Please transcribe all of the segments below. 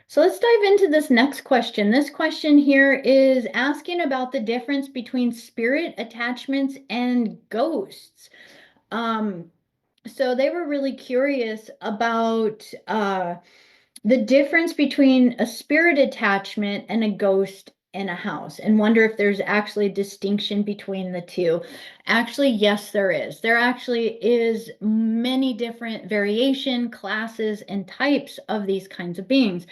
So let's dive into this next question. This question here is asking about the difference between spirit attachments and ghosts. Um, so they were really curious about the difference between a spirit attachment and a ghost in a house and wonder if there's actually a distinction between the two. Actually, yes, there is. There actually is many different variation, classes, and types of these kinds of beings.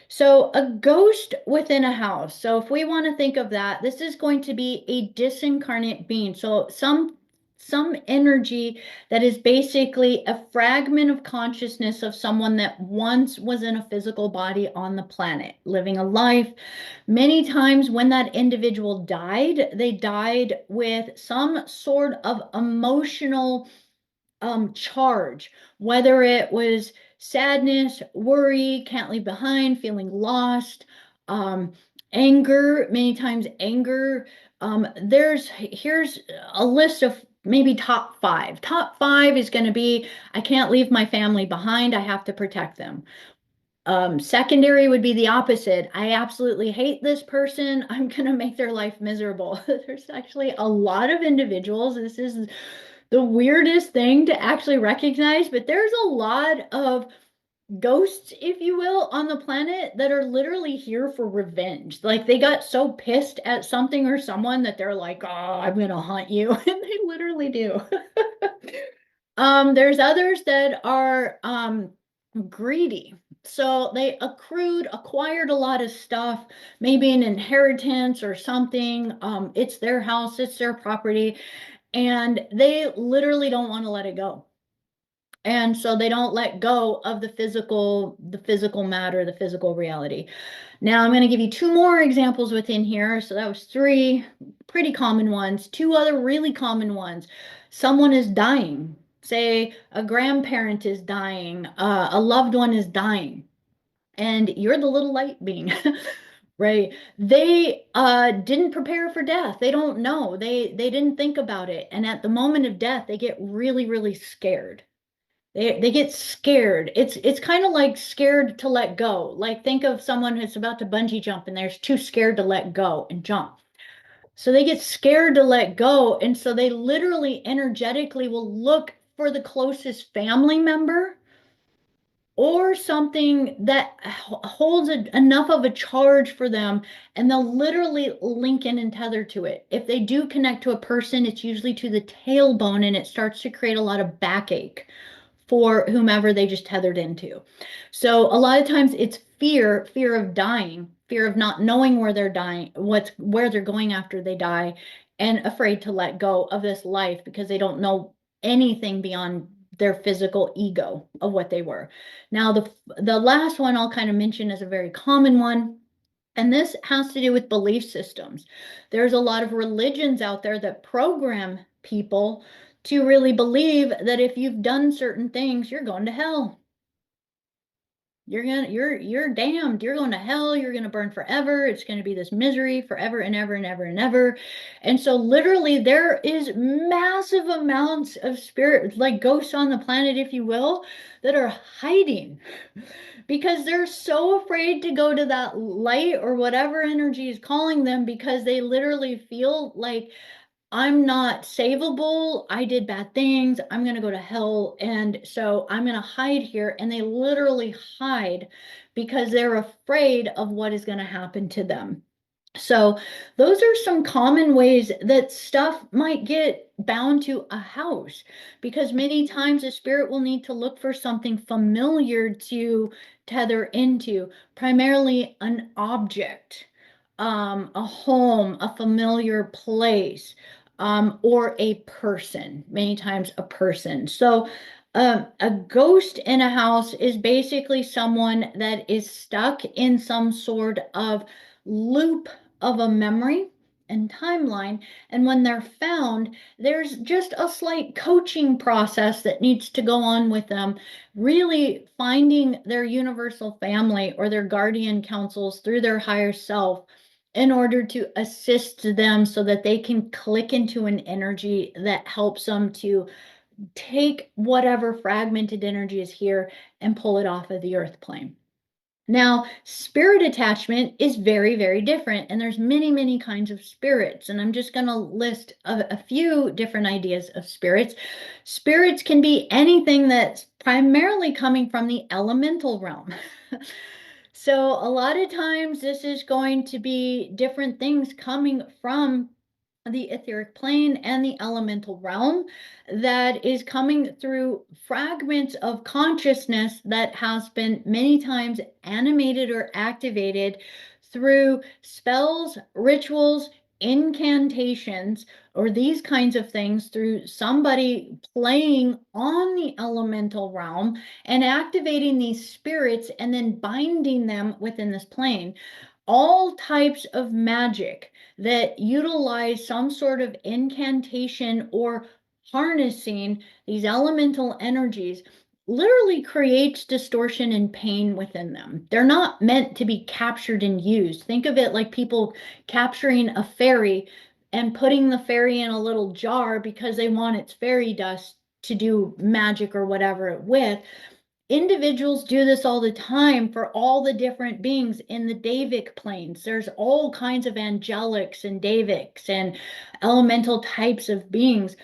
So a ghost within a house. So if we want to think of that, this is going to be a disincarnate being. So some energy that is basically a fragment of consciousness of someone that once was in a physical body on the planet, living a life. Many times when that individual died, they died with some sort of emotional charge, whether it was sadness, worry, can't leave behind, feeling lost, um, anger, many times anger. Here's a list of maybe top five. Top five is going to be I can't leave my family behind. I have to protect them. Secondary would be the opposite. I absolutely hate this person. I'm going to make their life miserable. There's actually a lot of individuals. This is the weirdest thing to actually recognize, but there's a lot of ghosts, if you will, on the planet that are literally here for revenge. Like they got so pissed at something or someone that they're like, "Oh, I'm gonna hunt you," and they literally do. There's others that are greedy. So they acquired a lot of stuff, maybe an inheritance or something. It's their house, it's their property, and they literally don't want to let it go. And so they don't let go of the physical matter, the physical reality. Now I'm going to give you two more examples within here. So that was three pretty common ones, two other really common ones. Someone is dying. Say a grandparent is dying, a loved one is dying, and you're the little light being. Right. They didn't prepare for death. They don't know. They didn't think about it. And at the moment of death, they get really, really scared. They get scared. It's kind of like scared to let go. Like think of someone who's about to bungee jump and they're too scared to let go and jump. So they get scared to let go. And so they literally energetically will look for the closest family member or something that holds enough of a charge for them, and they'll literally link in and tether to it. If they do connect to a person, it's usually to the tailbone, and it starts to create a lot of backache for whomever they just tethered into. So a lot of times it's fear of dying, fear of not knowing where they're dying, where they're going after they die, and afraid to let go of this life because they don't know anything beyond their physical ego of what they were. Now the last one I'll kind of mention is a very common one. And this has to do with belief systems. There's a lot of religions out there that program people to really believe that if you've done certain things, you're going to hell. You're damned. You're going to hell. You're going to burn forever. It's going to be this misery forever and ever and ever and ever. And so literally there is massive amounts of spirit, like ghosts on the planet, if you will, that are hiding because they're so afraid to go to that light or whatever energy is calling them because they literally feel like I'm not savable. I did bad things. I'm going to go to hell. And so I'm going to hide here. And they literally hide because they're afraid of what is going to happen to them. So those are some common ways that stuff might get bound to a house because many times a spirit will need to look for something familiar to tether into, primarily an object, a home, a familiar place, or a person, many times a person. So a ghost in a house is basically someone that is stuck in some sort of loop of a memory and timeline. And when they're found, there's just a slight coaching process that needs to go on with them, really finding their universal family or their guardian councils through their higher self in order to assist them so that they can click into an energy that helps them to take whatever fragmented energy is here and pull it off of the earth plane. Now, spirit attachment is very, very different, and there's many, many kinds of spirits. And I'm just going to list a few different ideas of spirits. Spirits can be anything that's primarily coming from the elemental realm. So, a lot of times, this is going to be different things coming from the etheric plane and the elemental realm that is coming through fragments of consciousness that has been many times animated or activated through spells, rituals, incantations, or these kinds of things through somebody playing on the elemental realm and activating these spirits and then binding them within this plane. All types of magic that utilize some sort of incantation or harnessing these elemental energies literally creates distortion and pain within them. They're not meant to be captured and used. Think of it like people capturing a fairy and putting the fairy in a little jar because they want its fairy dust to do magic or whatever with. Individuals do this all the time for all the different beings in the Davic planes. There's all kinds of angelics and Davics and elemental types of beings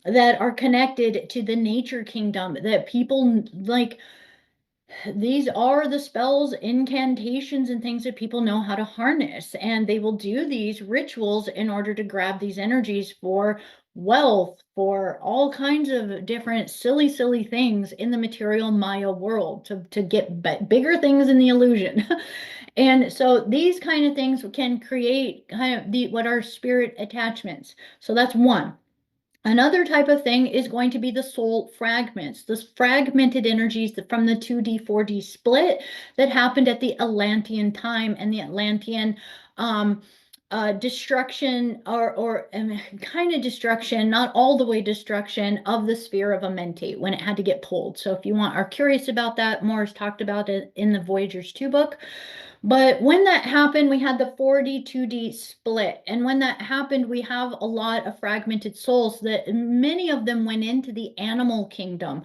that are connected to the nature kingdom that people like. These are the spells, incantations, and things that people know how to harness. And they will do these rituals in order to grab these energies for wealth, for all kinds of different silly, silly things in the material Maya world to get bigger things in the illusion. And so these kind of things can create kind of what are spirit attachments. So that's one. Another type of thing is going to be the soul fragments, the fragmented energies from the 2D, 4D split that happened at the Atlantean time and the Atlantean um, destruction or kind of destruction, not all the way destruction of the sphere of Amenti when it had to get pulled. So if you are curious about that, more is talked about it in the Voyagers 2 book. But when that happened, we had the 4D, 2D split. And when that happened, we have a lot of fragmented souls that many of them went into the animal kingdom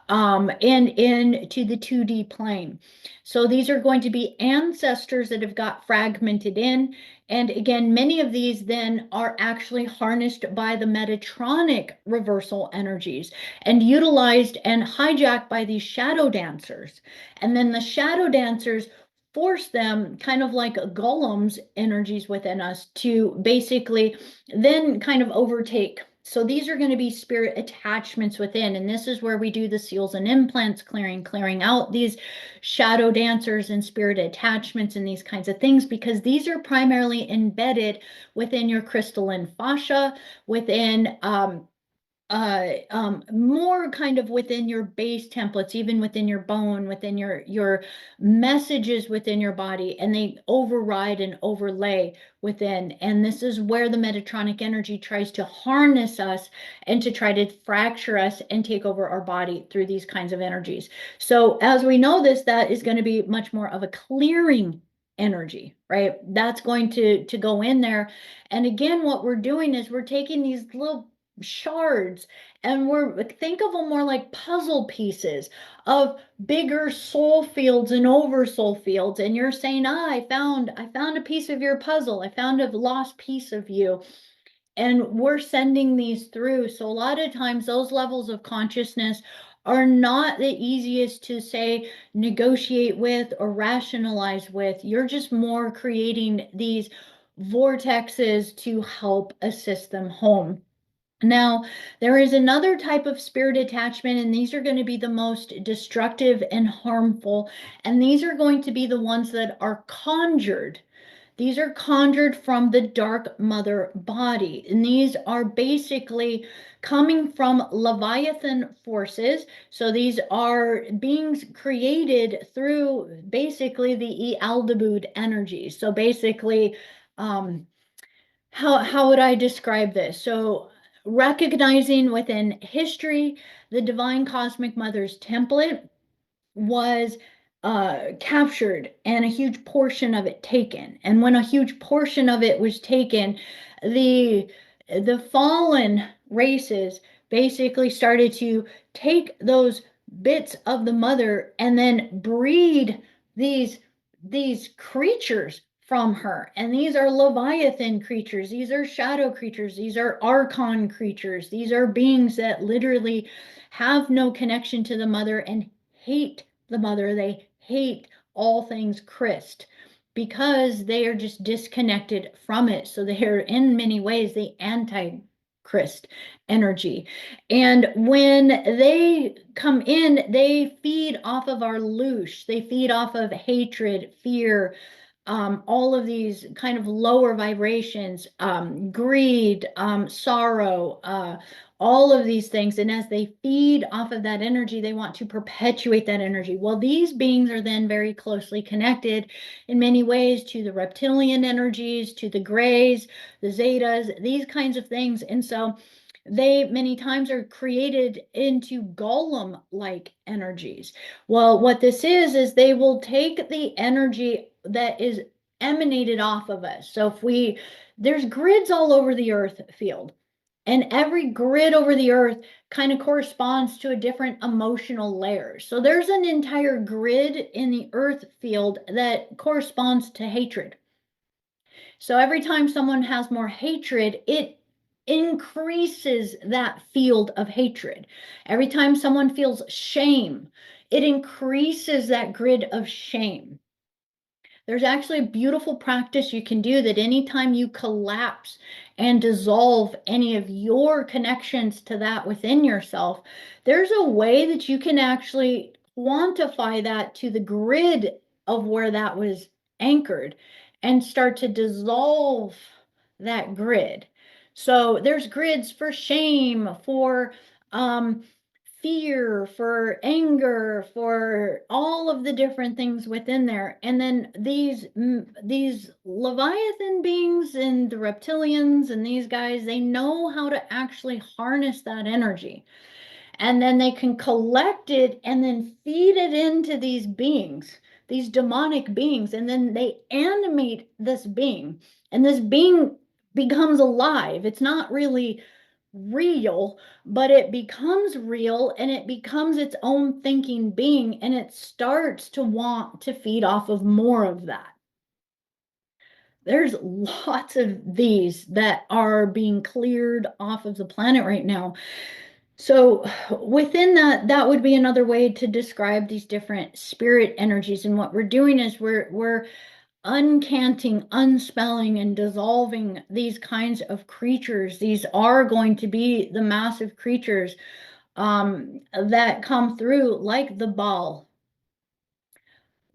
and into the 2D plane. So these are going to be ancestors that have got fragmented in. And again, many of these then are actually harnessed by the Metatronic reversal energies and utilized and hijacked by these shadow dancers. And then the shadow dancers force them kind of like golems energies within us to basically then kind of overtake. So these are going to be spirit attachments within, and this is where we do the seals and implants, clearing out these shadow dancers and spirit attachments and these kinds of things, because these are primarily embedded within your crystalline fascia, within more kind of within your base templates, even within your bone, within your messages within your body, and they override and overlay within. And this is where the Metatronic energy tries to harness us and to try to fracture us and take over our body through these kinds of energies. So as we know this, that is going to be much more of a clearing energy, right? That's going to go in there. And again, what we're doing is we're taking these little shards and we're think of them more like puzzle pieces of bigger soul fields and oversoul fields, and you're saying, ah, I found a piece of your puzzle, I found a lost piece of you, and we're sending these through. So a lot of times those levels of consciousness are not the easiest to say negotiate with or rationalize with. You're just more creating these vortexes to help assist them home. Now, there is another type of spirit attachment, and these are going to be the most destructive and harmful. And these are going to be the ones that are conjured. These are conjured from the dark mother body. And these are basically coming from Leviathan forces. So these are beings created through basically the Ealdabud energy. So basically, how would I describe this? So recognizing within history, the Divine Cosmic Mother's template was captured and a huge portion of it taken. And when a huge portion of it was taken, the the fallen races basically started to take those bits of the mother and then breed these these creatures from her. And these are Leviathan creatures. These are shadow creatures. These are Archon creatures. These are beings that literally have no connection to the mother and hate the mother. They hate all things Christ because they are just disconnected from it. So they are in many ways the anti-Christ energy. And when they come in, they feed off of our loosh. They feed off of hatred, fear, all of these kind of lower vibrations, greed, sorrow, all of these things. And as they feed off of that energy, they want to perpetuate that energy. Well, these beings are then very closely connected in many ways to the reptilian energies, to the grays, the zetas, these kinds of things. And so they many times are created into golem-like energies. Well, what this is they will take the energy that is emanated off of us. So there's grids all over the earth field, and every grid over the earth kind of corresponds to a different emotional layer. So there's an entire grid in the earth field that corresponds to hatred. So every time someone has more hatred, it increases that field of hatred. Every time someone feels shame, it increases that grid of shame. There's actually a beautiful practice you can do that anytime you collapse and dissolve any of your connections to that within yourself, there's a way that you can actually quantify that to the grid of where that was anchored and start to dissolve that grid. So there's grids for shame, for fear, for anger, for all of the different things within there. And then these Leviathan beings and the reptilians and these guys, they know how to actually harness that energy. And then they can collect it and then feed it into these beings, these demonic beings, and then they animate this being. And this being becomes alive. It's not really real, but it becomes real and it becomes its own thinking being, and it starts to want to feed off of more of that. There's lots of these that are being cleared off of the planet right now. So within that, that would be another way to describe these different spirit energies. And what we're doing is we're uncanting, unspelling, and dissolving these kinds of creatures. These are going to be the massive creatures that come through, like the Baal,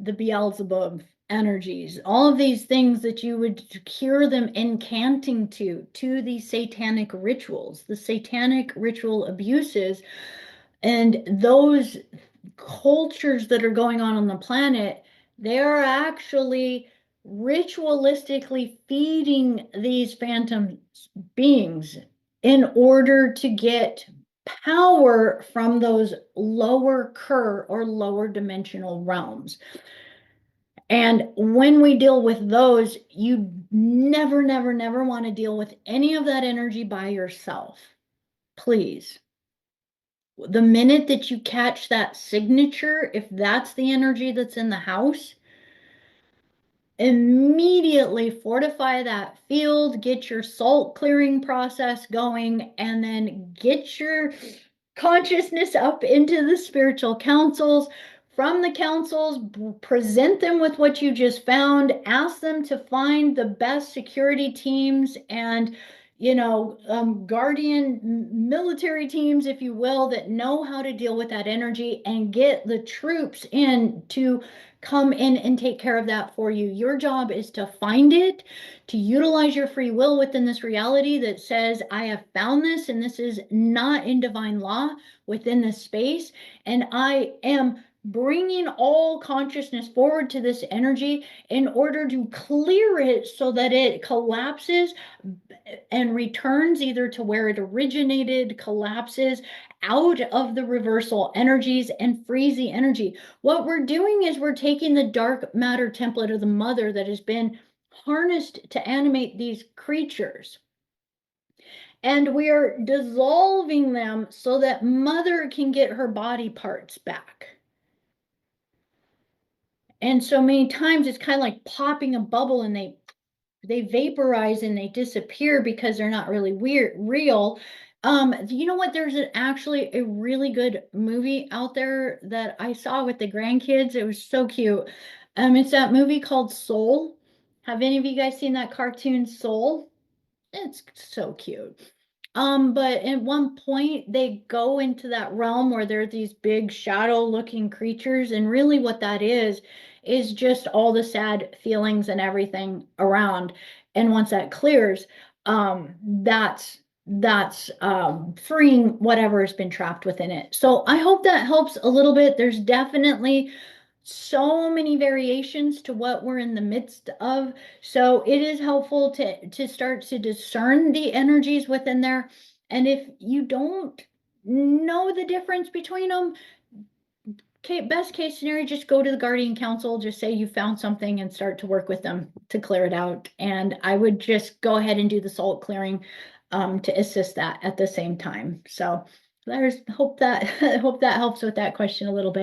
the Beelzebub energies, all of these things that you would cure them incanting to these satanic rituals, the satanic ritual abuses, and those cultures that are going on the planet, they're actually ritualistically feeding these phantom beings in order to get power from those lower Kerr or lower dimensional realms. And when we deal with those, you never, never, never want to deal with any of that energy by yourself. Please. The minute that you catch that signature, if that's the energy that's in the house, immediately fortify that field, get your salt clearing process going, and then get your consciousness up into the spiritual councils. From the councils, present them with what you just found, ask them to find the best security teams and guardian military teams, if you will, that know how to deal with that energy, and get the troops in to come in and take care of that for you. Your job is to find it, to utilize your free will within this reality that says, I have found this, and this is not in divine law within this space, and I am bringing all consciousness forward to this energy in order to clear it so that it collapses and returns either to where it originated, collapses out of the reversal energies, and frees the energy. What we're doing is we're taking the dark matter template of the mother that has been harnessed to animate these creatures, and we are dissolving them so that mother can get her body parts back. And so many times it's kind of like popping a bubble, and they vaporize and they disappear because they're not really real. You know what? Actually a really good movie out there that I saw with the grandkids. It was so cute. It's that movie called Soul. Have any of you guys seen that cartoon Soul? It's so cute. But at one point they go into that realm where there are these big shadow looking creatures, and really what that is just all the sad feelings and everything around. And once that clears, that's freeing whatever has been trapped within it. So I hope that helps a little bit. There's definitely so many variations to what we're in the midst of. So it is helpful to start to discern the energies within there. And if you don't know the difference between them, okay, best case scenario, just go to the guardian council, just say you found something and start to work with them to clear it out. And I would just go ahead and do the salt clearing to assist that at the same time. So there's hope that hope that helps with that question a little bit.